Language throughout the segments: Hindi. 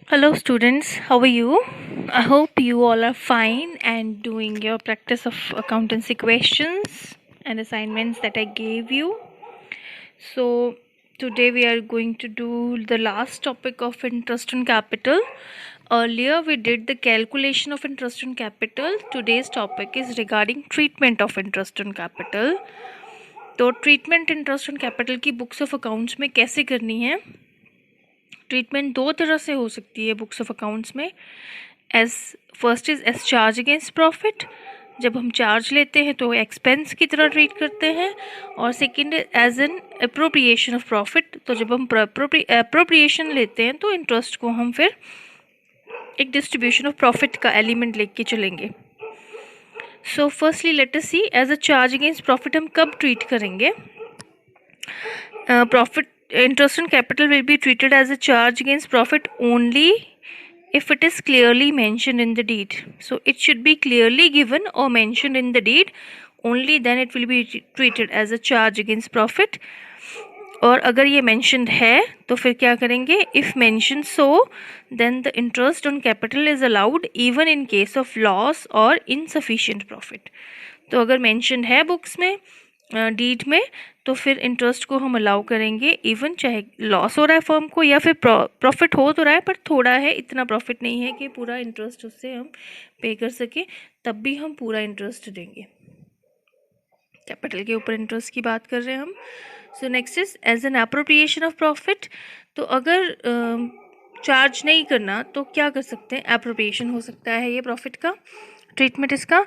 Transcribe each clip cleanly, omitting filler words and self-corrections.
Hello students, how are you? I hope you all are fine and doing your practice of accountancy questions and assignments that I gave you. So today we are going to do the last topic of interest on capital. Earlier we did the calculation of interest on capital. Today's topic is regarding treatment of interest on capital. तो ट्रीटमेंट इंटरेस्ट ऑन कैपिटल की बुक्स ऑफ अकाउंट्स में कैसे करनी है? ट्रीटमेंट दो तरह से हो सकती है बुक्स ऑफ अकाउंट्स में. First is as charge against profit. जब हम चार्ज लेते हैं तो एक्सपेंस की तरह ट्रीट करते हैं. और second as an appropriation of profit. तो जब हम अप्रोप्रिएशन लेते हैं तो इंटरेस्ट को हम फिर एक डिस्ट्रीब्यूशन ऑफ प्रॉफिट का एलिमेंट लेके चलेंगे. So firstly let us see as a charge against profit हम कब ट्रीट करेंगे. Profit interest on capital will be treated as a charge against profit only if it is clearly mentioned in the deed. So it should be clearly given or mentioned in the deed, only then it will be treated as a charge against profit. और अगर ये mentioned है तो फिर क्या करेंगे. If mentioned so, then the interest on capital is allowed even in case of loss or insufficient profit. तो अगर mentioned है बुक्स में डीड में तो फिर इंटरेस्ट को हम अलाउ करेंगे इवन चाहे लॉस हो रहा है फर्म को या फिर प्रॉफिट हो तो रहा है पर थोड़ा है, इतना प्रॉफिट नहीं है कि पूरा इंटरेस्ट उससे हम पे कर सके, तब भी हम पूरा इंटरेस्ट देंगे. कैपिटल के ऊपर इंटरेस्ट की बात कर रहे हैं हम. So next is as an appropriation of profit. तो अगर चार्ज नहीं करना तो क्या कर सकते हैं. एप्रोप्रिएशन हो सकता है ये प्रॉफिट का ट्रीटमेंट इसका.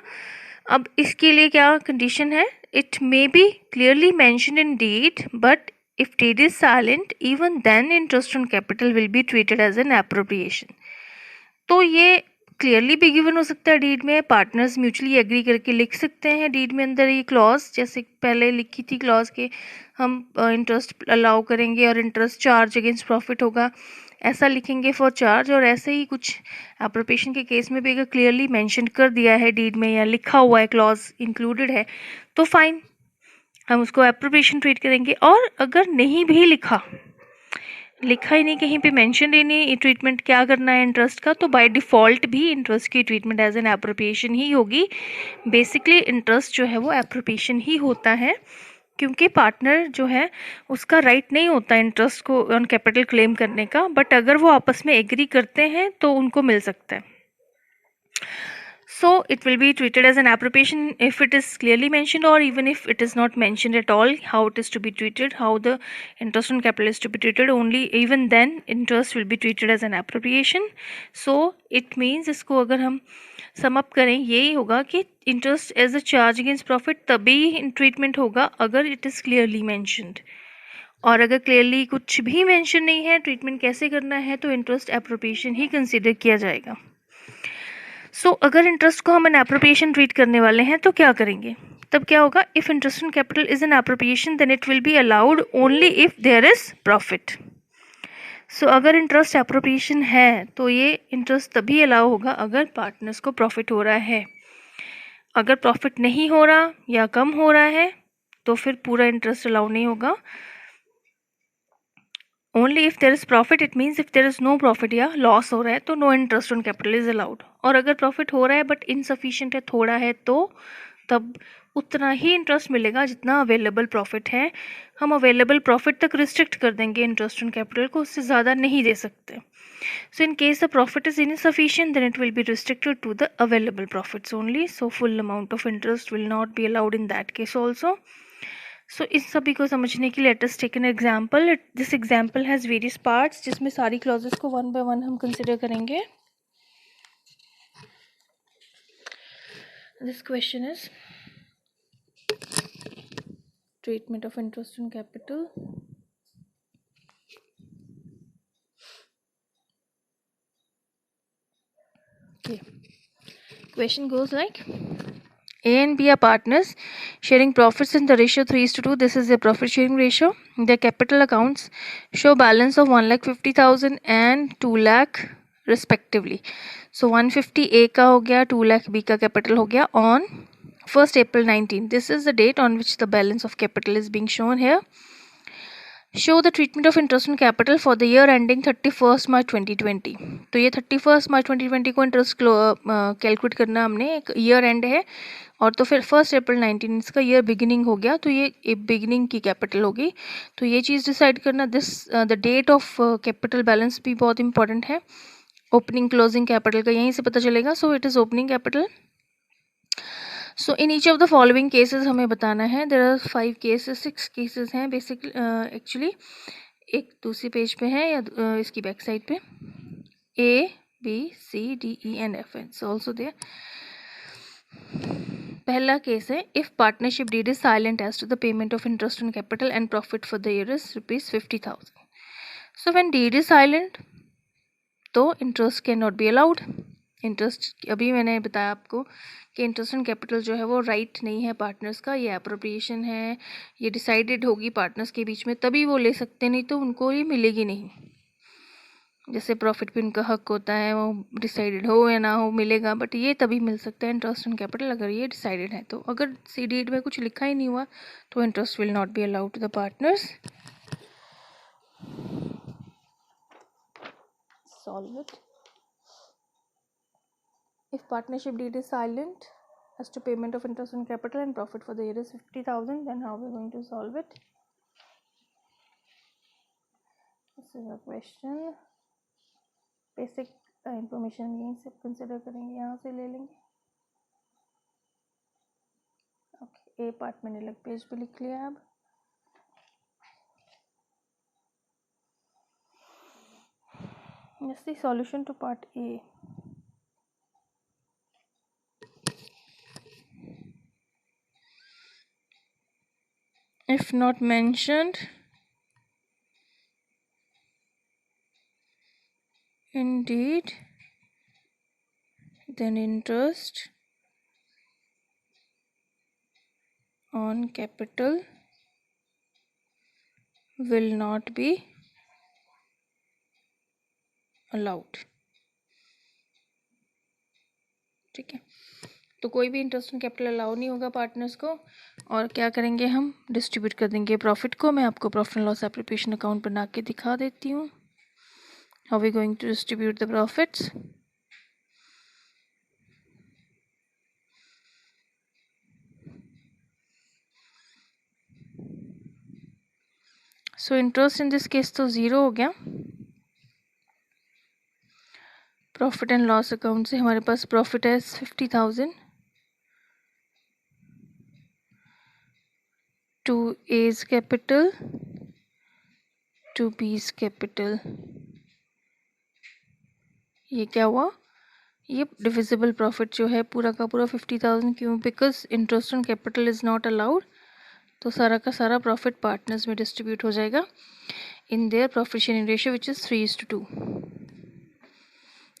अब इसके लिए क्या कंडीशन है. It may be clearly mention in deed but if deed is silent even then interest on capital will be treated as an appropriation. तो ये क्लियरली भी गिवन हो सकता है डीड में. पार्टनर्स म्यूचुअली एग्री करके लिख सकते हैं डीड में अंदर ये क्लॉज, जैसे पहले लिखी थी क्लॉज के हम इंटरेस्ट अलाउ करेंगे और इंटरेस्ट चार्ज अगेंस्ट प्रॉफिट होगा, ऐसा लिखेंगे फॉर चार्ज. और ऐसे ही कुछ एप्रोप्रिएशन के केस में भी अगर क्लियरली मेंशन कर दिया है डीड में या लिखा हुआ है क्लॉज इंक्लूडेड है तो फाइन, हम उसको एप्रोप्रिएशन ट्रीट करेंगे. और अगर नहीं भी लिखा ही नहीं, कहीं पे मेंशन ही नहीं ट्रीटमेंट क्या करना है इंटरेस्ट का, तो बाय डिफ़ॉल्ट भी इंटरेस्ट की ट्रीटमेंट एज एन एप्रोप्रिएशन ही होगी. बेसिकली इंटरेस्ट जो है वो एप्रोप्रिएशन ही होता है क्योंकि पार्टनर जो है उसका राइट नहीं होता इंटरेस्ट को ऑन कैपिटल क्लेम करने का, बट अगर वो आपस में एग्री करते हैं तो उनको मिल सकता है. So it will be treated as an appropriation if it is clearly mentioned, or even if it is not mentioned at all how it is to be treated, how the interest on capital is to be treated, only even then interest will be treated as an appropriation. So it means इसको अगर हम सम अप करें यही होगा कि interest as a charge against profit तभी ट्रीटमेंट होगा अगर इट इज़ क्लियरली मैंशनड. और अगर क्लियरली कुछ भी मेंशन नहीं है ट्रीटमेंट कैसे करना है तो इंटरेस्ट एप्रोप्रिएशन ही कंसिडर किया जाएगा. सो अगर इंटरेस्ट को हम एन एप्रोप्रिएशन ट्रीट करने वाले हैं तो क्या करेंगे. तब क्या होगा. If interest on capital is an appropriation then it will be allowed only if there is profit. So अगर इंटरेस्ट एप्रोप्रिएशन है तो ये इंटरेस्ट तभी अलाउ होगा अगर पार्टनर्स को प्रॉफिट हो रहा है. अगर प्रॉफिट नहीं हो रहा या कम हो रहा है तो फिर पूरा इंटरेस्ट अलाउ नहीं होगा. Only if there is profit, it means if there is no profit या लॉस हो रहा है तो no interest on capital is allowed. और अगर प्रॉफिट हो रहा है बट इनसफिशिएंट है, थोड़ा है, तो तब उतना ही इंटरेस्ट मिलेगा जितना अवेलेबल प्रॉफिट है. हम अवेलेबल प्रॉफिट तक रिस्ट्रिक्ट कर देंगे इंटरेस्ट ऑन कैपिटल को, उससे ज़्यादा नहीं दे सकते. So in case the profit is insufficient then it will be restricted to the available profits only. So full amount of interest will not be allowed in that case also. So इस सभी को समझने के लिए let us take an example. This example has various parts जिसमें सारी क्लॉजेस को वन बाय वन हम कंसिडर करेंगे. This question is treatment of interest on capital. Okay. Question goes like A and B are partners sharing profits in the ratio 3:2. This is their profit sharing ratio. Their capital accounts show balance of 1,50,000 and 2 lakh respectively. So 150 A का हो गया, 2 lakh B का capital हो गया on 1st April 19. This is the date on which the balance of capital is being shown here. Show the treatment of interest on capital for the year ending 31 मार्च 2020। तो ये 31 मार्च 2020 को इंटरेस्ट कैलकुलेट करना हमने, एक ईयर एंड है, और तो फिर 1 अप्रैल 19 इसका ईयर बिगिनिंग हो गया, तो ये बिगिनिंग की कैपिटल होगी। तो ये चीज़ डिसाइड करना। The date of capital balance भी बहुत इंपॉर्टेंट है। ओपनिंग क्लोजिंग कैपिटल का यहीं से पता चलेगा। So it is opening capital. So in each of the following cases हमें बताना है। देयर आर 5 केसेस, 6 केसेस हैं बेसिकली, एक्चुअली एक दूसरी पेज पे है या इसकी बैक साइड पे। A, B, C, D, E and F is also there. पहला केस है, if partnership deed is silent as to the payment of interest on capital and profit for the year is ₹50,000. So when deed is silent तो interest can not be allowed. Interest, अभी मैंने बताया आपको कि इंटरेस्ट ऑन कैपिटल जो है वो राइट नहीं है पार्टनर्स का, ये अप्रोप्रिएशन है, ये डिसाइडेड होगी पार्टनर्स के बीच में, तभी वो ले सकते, नहीं तो उनको ये मिलेगी नहीं। जैसे प्रॉफिट भी उनका हक होता है, वो डिसाइडेड हो या ना हो मिलेगा, बट ये तभी मिल सकता है इंटरेस्ट ऑन कैपिटल अगर ये डिसाइडेड है। तो अगर सी डीड में कुछ लिखा ही नहीं हुआ तो interest will not be allowed to the partners. Solve it. If partnership deed is silent as to payment of interest on capital and profit for the year is 50,000, then how are we going to solve it? This is a question. Basic information यहीं से consider करेंगे, यहाँ से ले लेंगे। ओके, ए पार्ट मैंने अलग पेज पे लिख लिया। अब That's the solution to part A. If not mentioned in deed, then interest on capital will not be allowed. ठीक है, तो कोई भी इंटरेस्ट ऑन कैपिटल अलाउ नहीं होगा पार्टनर्स को। और क्या करेंगे, हम डिस्ट्रीब्यूट कर देंगे प्रॉफिट को। मैं आपको profit and loss application account बना के दिखा देती हूँ। How we going to distribute the profits. So interest in this case तो ज़ीरो हो गया। प्रॉफिट एंड लॉस अकाउंट से हमारे पास प्रॉफिट है 50,000 to A's capital to B's capital. ये क्या हुआ, ये डिविजिबल प्रॉफिट जो है पूरा का पूरा 50,000, क्यों, because interest on capital is not allowed. तो सारा का सारा प्रॉफिट पार्टनर्स में डिस्ट्रीब्यूट हो जाएगा in their profit sharing ratio which is 3:2।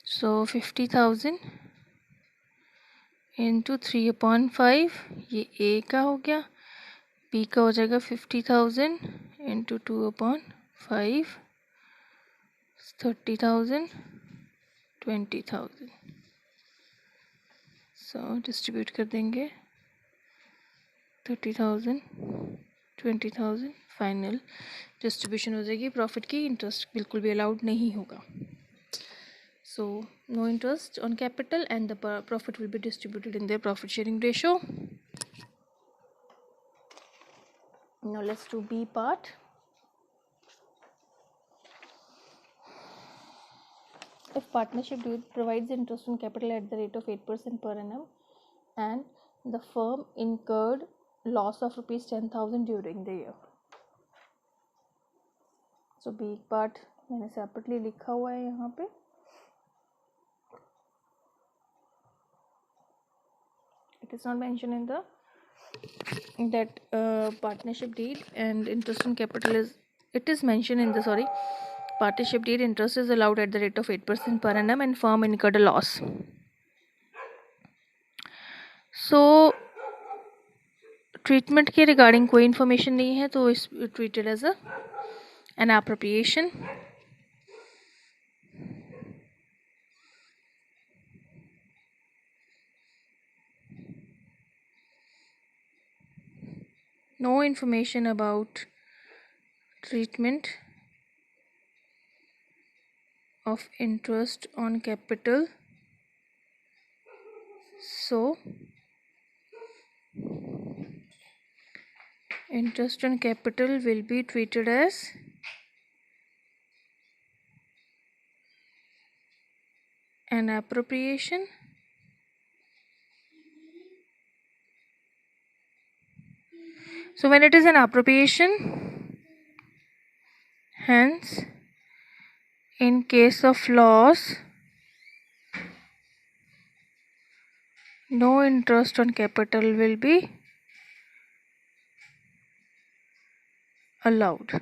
So 50,000 into 3/5, ये ए का हो गया। बी का हो जाएगा 50,000 इंटू 2/5, 30,000, 20,000। सो डिस्ट्रीब्यूट कर देंगे 30,000, 20,000, फाइनल डिस्ट्रीब्यूशन हो जाएगी प्रॉफिट की। इंटरेस्ट बिल्कुल भी अलाउड नहीं होगा। So no interest on capital and the profit will be distributed in their profit sharing ratio. Now let's do B part. If partnership provides interest on capital at the rate of 8% per annum and the firm incurred loss of ₹10,000 during the year. So B part मैंने separately लिखा हुआ है यहाँ पे। It is not mentioned in the that partnership deed and interest on capital is, it is mentioned in the, sorry, partnership deed interest is allowed at the rate of 8% per annum and firm incurred a loss. So treatment के regarding कोई information नहीं है, तो इस treated as an appropriation. No information about treatment of interest on capital. So interest on capital will be treated as an appropriation so when it is an appropriation, hence in case of loss, no interest on capital will be allowed.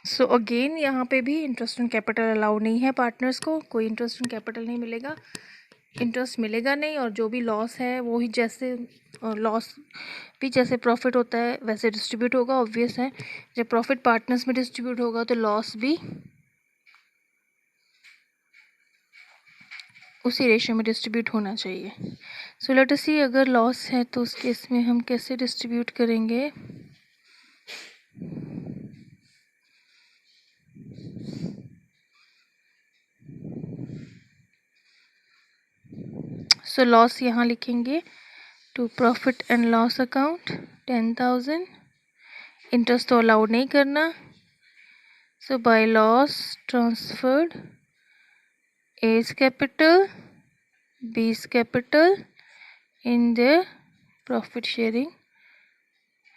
So again यहाँ पे भी इंटरेस्ट ऑन कैपिटल अलाउ नहीं है, पार्टनर्स को कोई इंटरेस्ट ऑन कैपिटल नहीं मिलेगा, इंटरेस्ट मिलेगा नहीं, और जो भी लॉस है वो ही जैसे लॉस भी जैसे प्रॉफिट होता है वैसे डिस्ट्रीब्यूट होगा। ऑब्वियस है जब प्रॉफिट पार्टनर्स में डिस्ट्रीब्यूट होगा तो लॉस भी उसी रेशियो में डिस्ट्रीब्यूट होना चाहिए। सो लेट अस सी अगर लॉस है तो उस केस में हम कैसे डिस्ट्रीब्यूट करेंगे। सो लॉस यहाँ लिखेंगे to profit and loss account 10,000, interest तो अलाउड नहीं करना। So by loss transferred A's capital, B's capital in their profit sharing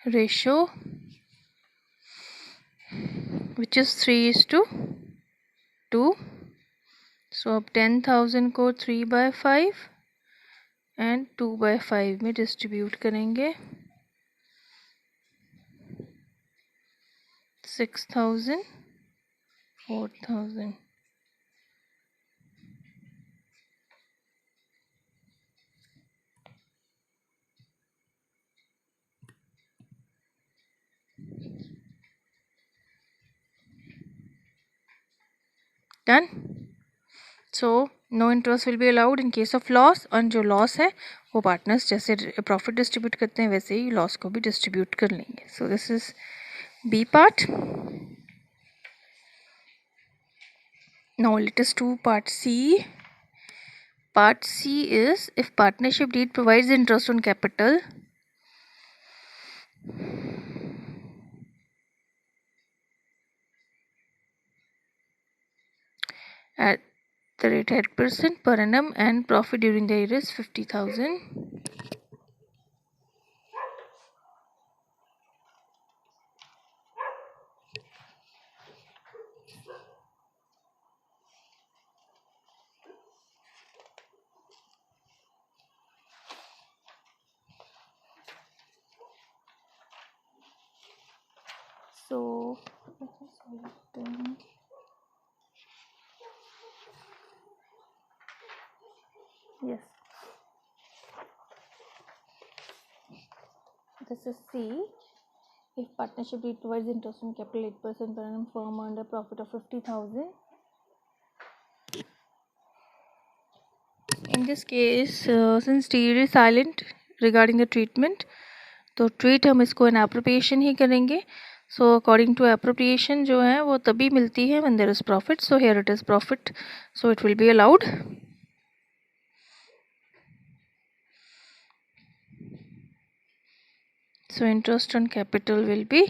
ratio, which is 3:2. So अब 10,000 को 3/5 and 2/5 में डिस्ट्रीब्यूट करेंगे। 6,000, 4,000। Done. So no interest will be allowed in case of loss, और जो लॉस है वो पार्टनर्स जैसे प्रॉफिट डिस्ट्रीब्यूट करते हैं वैसे ही लॉस को भी डिस्ट्रीब्यूट कर लेंगे। So this is B part. Now let us do part C. Part C is if partnership deed provides interest on capital at the rate 8% per annum and profit during the year is 50,000. So yes, this is C. If partnership deed provides interest on capital 8% per annum, firm earned a profit of 50,000. In this case, since deed is silent regarding the treatment, तो ट्रीट हम इसको एन एप्रोप्रिएशन ही करेंगे। सो अकॉर्डिंग टू एप्रोप्रिएशन जो है वो तभी मिलती है when there is profit. So here it is profit, so it will be allowed. So interest on capital will be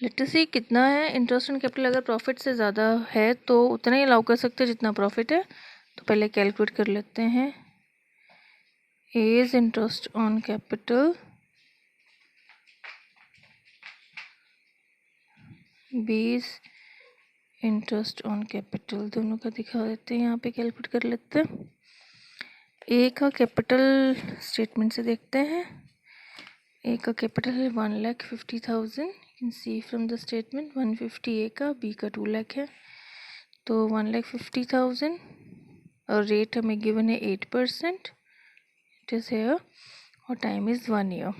let us see कितना है इंटरेस्ट ऑन कैपिटल। अगर प्रॉफिट से ज़्यादा है तो उतना ही अलाउ कर सकते हैं जितना प्रॉफिट है। तो पहले कैलकुलेट कर लेते हैं। A's interest on capital, B's interest on capital, दोनों का दिखा देते हैं। यहाँ पे कैलकुलेट कर लेते हैं। ए का कैपिटल स्टेटमेंट से देखते हैं। ए का कैपिटल है 1,50,000। You can see from the statement 150 ए का, बी का 2 लाख है। तो 1,50,000 और रेट हमें गिवन है 8%। इट इज़ हेयर और टाइम इज़ 1 ईयर।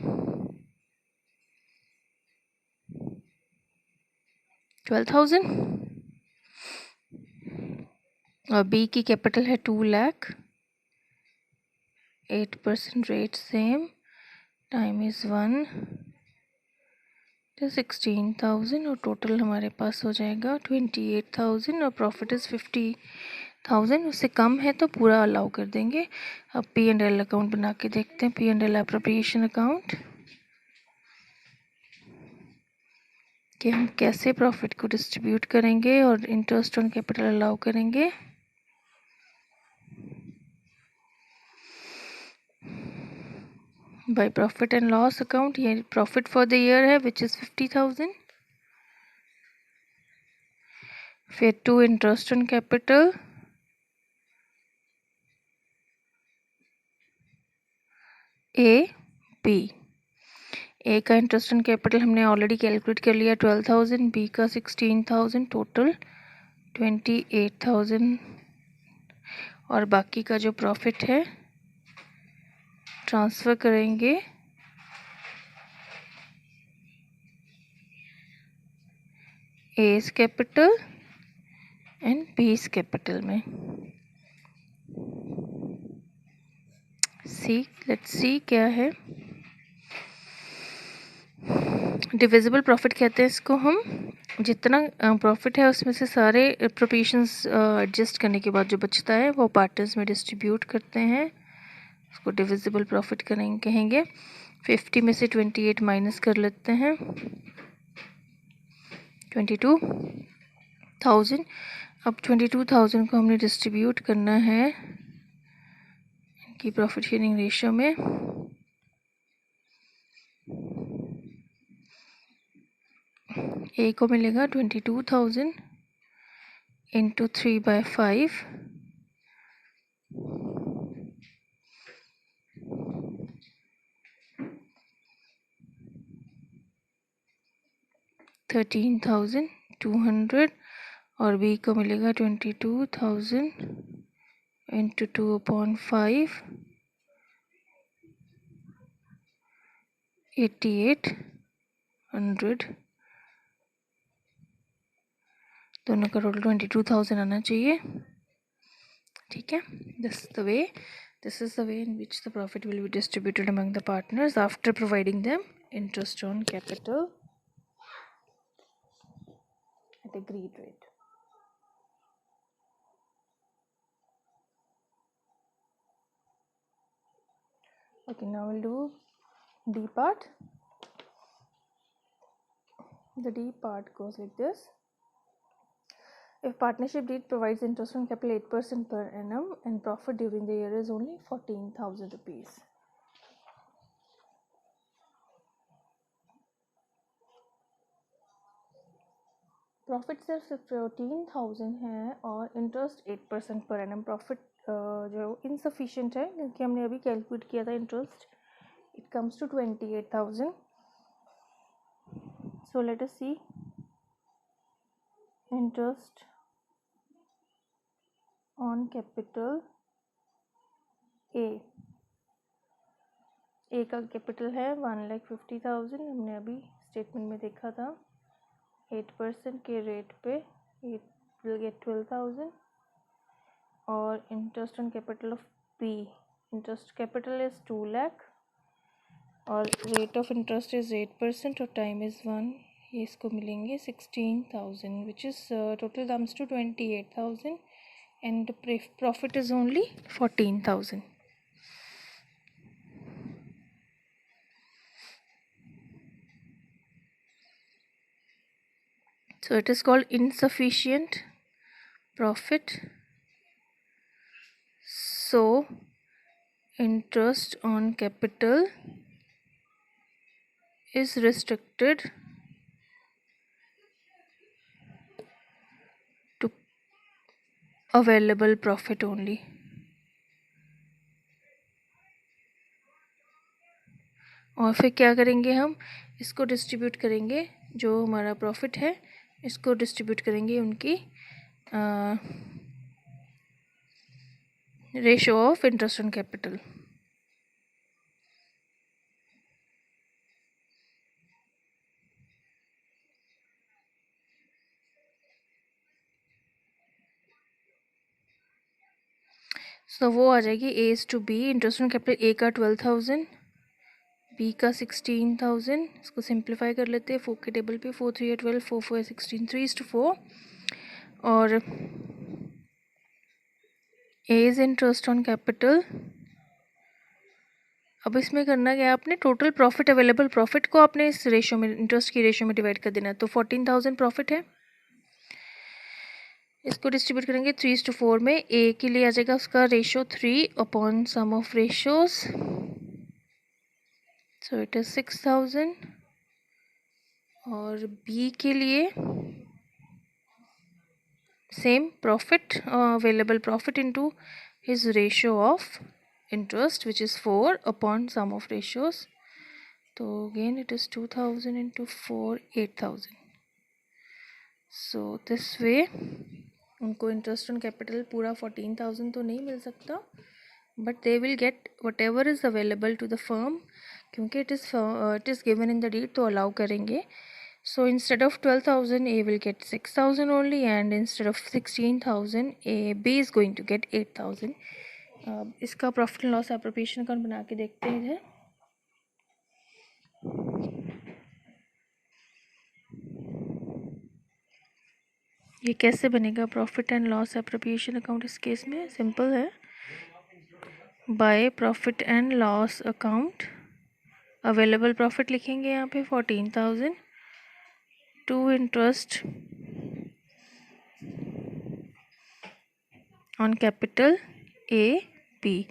12,000 और बी की कैपिटल है 2 lakh. 8% rate same, time is 1 तो 16,000 और टोटल हमारे पास हो जाएगा 28,000 और प्रॉफिट इज़ 50,000। उससे कम है तो पूरा अलाउ कर देंगे। अब P&L अकाउंट बना के देखते हैं। P&L अप्रोप्रिएशन अकाउंट कि हम कैसे प्रॉफिट को डिस्ट्रीब्यूट करेंगे और इंटरेस्ट ऑन कैपिटल अलाउ करेंगे। By profit and loss account, ये प्रॉफिट फॉर द ईयर है विच इज़ 50,000। फिर to interest on capital, A B. A का इंटरेस्ट ऑन कैपिटल हमने ऑलरेडी कैलकुलेट कर लिया 12,000, बी का 16,000, टोटल 28,000 और बाकी का जो प्रॉफिट है ट्रांसफ़र करेंगे ए's कैपिटल एंड बी's कैपिटल में। लेट्स सी क्या है। डिविजिबल प्रॉफिट कहते हैं इसको हम। जितना प्रॉफिट है उसमें से सारे प्रोपोर्शंस एडजस्ट करने के बाद जो बचता है वो पार्टनर्स में डिस्ट्रीब्यूट करते हैं, उसको डिविजिबल प्रॉफिट कहेंगे। 50 में से 28 माइनस कर लेते हैं, 22,000। अब 22,000 को हमने डिस्ट्रीब्यूट करना है इनकी प्रॉफिट शेयरिंग रेशियो में। ए को मिलेगा 22,000 इंटू 3/5 13,200 और बी को मिलेगा 22,000 इंटू 2/5 8,800। दोनों का टोटल 22,000 आना चाहिए। ठीक है, this is the way in which the profit will be distributed among the partners after providing them interest on capital at agreed rate. Okay, now we'll do D part. The D part goes like this. If partnership deed provides interest on capital 8% per annum and profit during the year is only 14,000 rupees. Profit सिर्फ 14,000 है और इंटरेस्ट 8% पर एनम। प्रॉफिट जो इनसफिशिएंट है क्योंकि हमने अभी कैलकुलेट किया था interest, it comes to 28,000। So let us see interest on capital A का कैपिटल है 1,50,000। हमने अभी स्टेटमेंट में देखा था 8% के रेट पे it will get 12,000 और interest on capital of B, interest capital is 2 lakh और रेट ऑफ इंटरेस्ट इज 8% और टाइम इज़ 1। ये इसको मिलेंगे 16,000 which is total comes to 28,000 and profit is only 14,000। So it is called insufficient profit. So interest on capital is restricted to available profit only. और फिर क्या करेंगे, हम इसको डिस्ट्रीब्यूट करेंगे, जो हमारा प्रॉफिट है इसको डिस्ट्रीब्यूट करेंगे उनकी ratio of interest on capital. So वो आ जाएगी A is to B, interest on capital A का 12,000, बी का 16,000, इसको सिंप्लीफाई कर लेते हैं 4 के टेबल पे, 4 3 12, 4 4 16, 3 is to 4, और ए इज इंटरेस्ट ऑन कैपिटल। अब इसमें करना क्या है, आपने टोटल प्रॉफिट, अवेलेबल प्रॉफिट को आपने इस रेशो में, इंटरेस्ट की रेशो में डिवाइड कर देना है। तो 14,000 प्रॉफिट है, इसको डिस्ट्रीब्यूट करेंगे 3:4 में। ए के लिए आ जाएगा उसका ratio 3 upon sum of ratios, so it is 6,000। और बी के लिए same profit, available profit into his ratio of interest which is 4 upon sum of ratios, so again it is 2,000 into 4, 8,000. so this way उनको इंटरेस्ट ऑन कैपिटल पूरा 14,000 तो नहीं मिल सकता, but they will get whatever is available to the firm, क्योंकि it is given in the deed तो अलाउ करेंगे। So instead of 12,000 A will get 6,000 only, and instead of 16,000 A B is going to get 8,000। इसका profit and loss appropriation account बना के देखते हैं। ये कैसे बनेगा profit and loss appropriation account? इस केस में सिंपल है, by profit and loss account available profit लिखेंगे यहाँ पे 14,000 to interest on capital A B.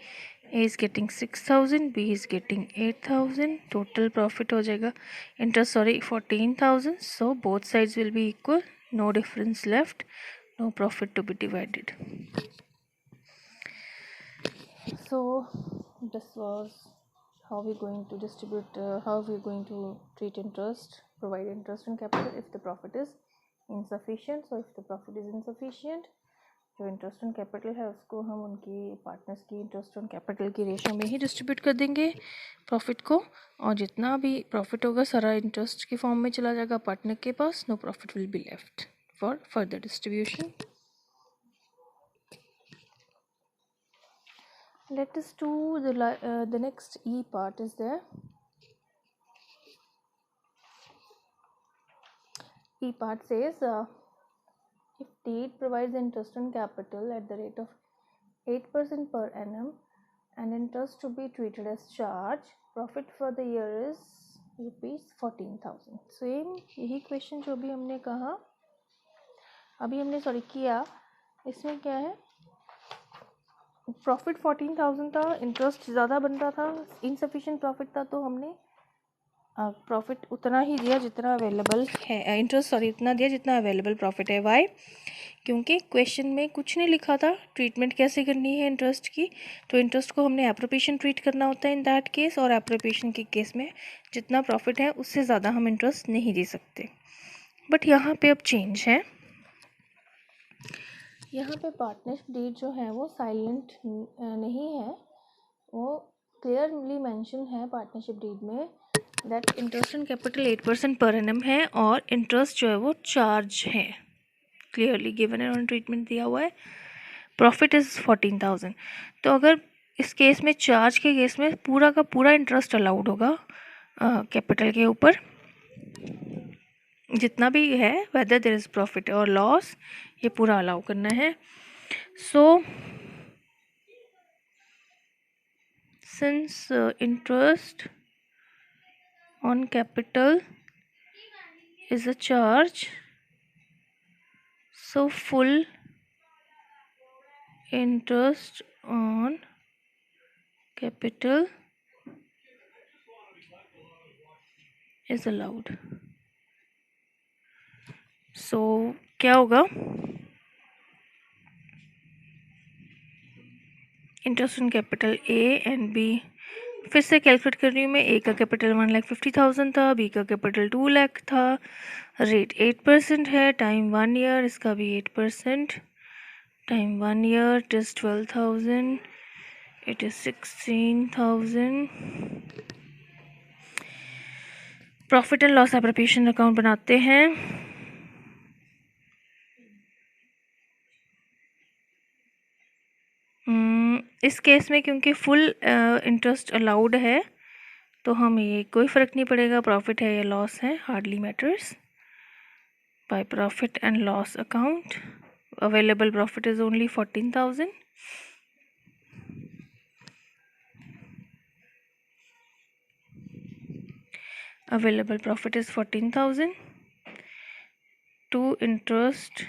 A is getting 6,000, B is getting 8,000, total profit हो जाएगा interest 14,000, so both sides will be equal, no difference left, no profit to be divided. So this was how we going to distribute, how we going to treat interest, provide interest on capital if the profit is insufficient. So if the profit is insufficient, जो इंटरेस्ट ऑन कैपिटल है उसको हम उनकी पार्टनर्स की इंटरेस्ट ऑन कैपिटल की रेशो में ही डिस्ट्रीब्यूट कर देंगे प्रॉफिट को, और जितना भी प्रॉफिट होगा सारा इंटरेस्ट की फॉर्म में चला जाएगा पार्टनर के पास, no profit will be left for further distribution. Let us do the next E part is there. E part says if deed provides interest on capital at the rate of 8% per annum and interest to be treated as charge, profit for the year is ₹14,000. Same यही क्वेश्चन जो भी हमने कहा, अभी हमने किया, इसमें क्या है, प्रॉफिट 14,000 था, इंटरेस्ट ज़्यादा बन रहा था, इनसफिशिएंट प्रॉफिट था, तो हमने प्रॉफिट उतना ही दिया जितना अवेलेबल है, इंटरेस्ट उतना दिया जितना अवेलेबल प्रॉफिट है। वाई? क्योंकि क्वेश्चन में कुछ नहीं लिखा था ट्रीटमेंट कैसे करनी है इंटरेस्ट की, तो इंटरेस्ट को हमने एप्रोप्रिएशन ट्रीट करना होता है इन दैट केस, और एप्रोप्रिएशन के केस में जितना प्रॉफिट है उससे ज़्यादा हम इंटरेस्ट नहीं दे सकते। बट यहाँ पे अब चेंज है, यहाँ पे पार्टनरशिप डीड जो है वो साइलेंट नहीं है, वो क्लियरली मेंशन है पार्टनरशिप डीड में that interest on capital 8% per annum है, और इंटरेस्ट जो है वो चार्ज है, क्लियरली गिवन है, ऑन ट्रीटमेंट दिया हुआ है, प्रॉफिट इज़ 14,000। तो अगर इस केस में चार्ज के केस में पूरा का पूरा इंटरेस्ट अलाउड होगा कैपिटल के ऊपर, जितना भी है, वेदर देयर इज़ प्रॉफिट और लॉस, ये पूरा अलाउ करना है। So since interest on capital is a charge, so full interest on capital is allowed. So क्या होगा, interest on capital A and B, फिर से कैलकुलेट कर रही हूँ मैं, ए का कैपिटल 1,50,000 था, बी का कैपिटल 2 लाख था, रेट 8% है, टाइम 1 ईयर, इसका भी 8%, time 1 year, it is 12,000, it is 16,000। Profit and loss appropriation account बनाते हैं। इस केस में क्योंकि फुल इंटरेस्ट अलाउड है तो हम ये कोई फ़र्क नहीं पड़ेगा प्रॉफिट है या लॉस है, hardly matters. Bye profit and loss account available profit is only 14,000. Available profit is 14,000. To interest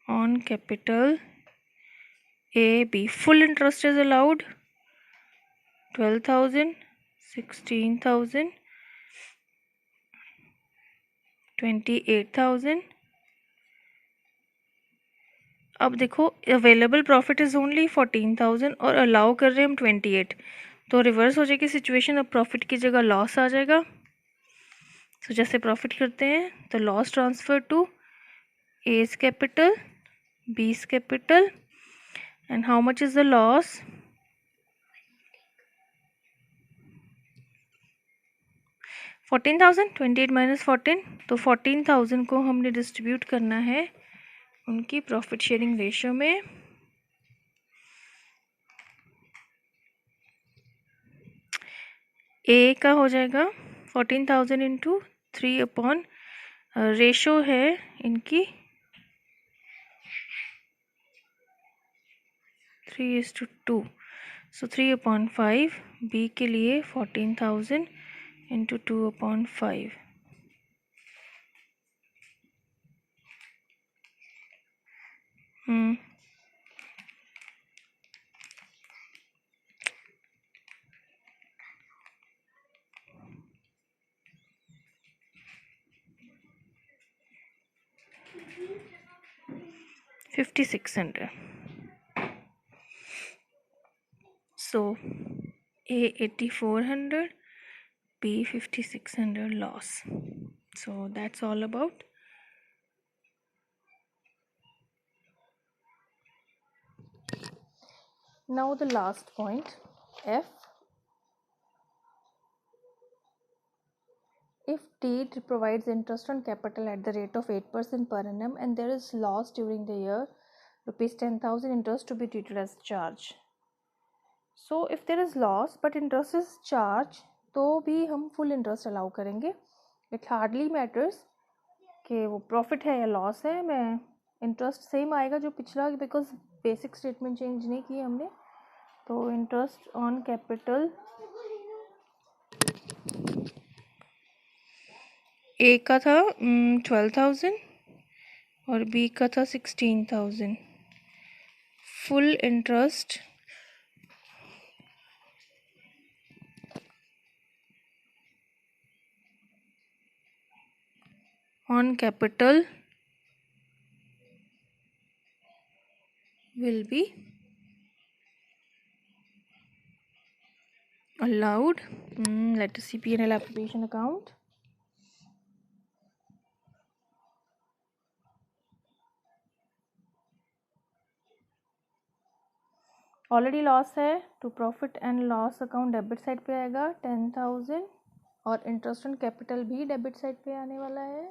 on capital A, B. Full interest is allowed 12,000, 16,000, 28,000. अब देखो अवेलेबल प्रॉफिट इज़ ओनली 14,000 और अलाउ कर रहे हैं हम 28, तो रिवर्स हो जाएगी सिचुएशन. अब प्रॉफिट की जगह लॉस आ जाएगा. तो जैसे प्रॉफिट करते हैं तो loss transfer to A's capital, बी's कैपिटल. And how much is the loss? 14,000. 28 minus 14, तो 14,000 को हमने डिस्ट्रीब्यूट करना है उनकी प्रॉफिट शेयरिंग रेशो में. ए का हो जाएगा 14,000 इंटू 3 अपॉन रेशो है इनकी 3:2, सो 3/5. बी के लिए 14,000 into 2/5. Hmm 5,600. So A 8,400, B 5,600 loss. So that's all about. Now the last point, F. If deed provides interest on capital at the rate of 8% per annum and there is loss during the year, rupees 10,000 interest to be treated as charge. So if there is loss but interest is charge, तो भी हम full interest allow करेंगे. It hardly matters कि वो profit है या loss है, मैं interest same आएगा जो पिछला, because basic statement change नहीं की हमने. तो interest on capital ए का था 12,000 और बी का था 16,000. Full interest on capital will be allowed. Let us see P&L application account. Already loss है, तो profit and loss account debit side पे आएगा 10,000 और इंटरेस्ट ऑन कैपिटल भी डेबिट साइड पे आने वाला है.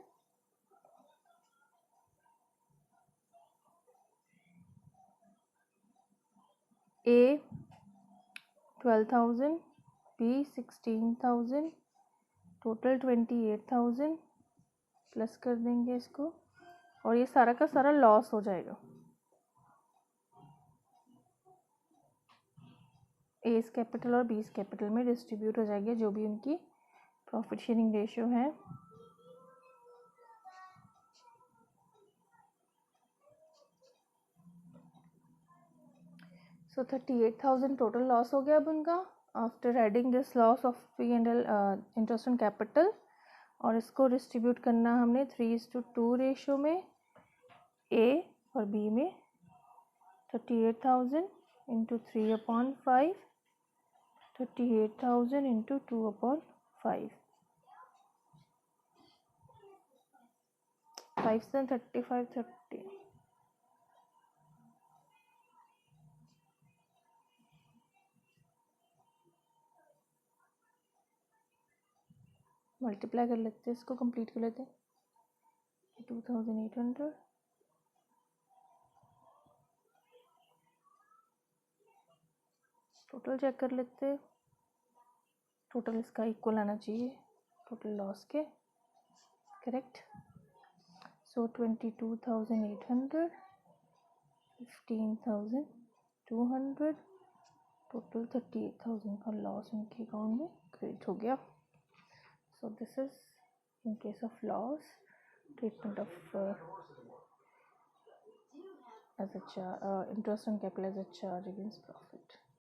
ए 12,000, बी 16,000, टोटल 28,000 प्लस कर देंगे इसको और ये सारा का सारा लॉस हो जाएगा. एस कैपिटल और बीस कैपिटल में डिस्ट्रीब्यूट हो जाएगी जो भी उनकी प्रॉफिट शेयरिंग रेशियो है. सो 38,000 टोटल लॉस हो गया अब उनका after adding this loss of P&L interest on capital. और इसको डिस्ट्रीब्यूट करना हमने 3:2 रेशियो में ए और बी में. 38,000 इंटू 3/5, 38,000 इंटू 2/5. 5 से 35, 30. मल्टीप्लाई कर लेते हैं, इसको कंप्लीट कर लेते हैं. 2,800 टोटल चेक कर लेते, टोटल इसका इक्वल आना चाहिए टोटल लॉस के, करेक्ट। सो 22,800, 15,200, टोटल 38,000 का लॉस उनके अकाउंट में क्रिएट हो गया। सो this is in case of loss treatment of as a interest on capital as a charge against profit.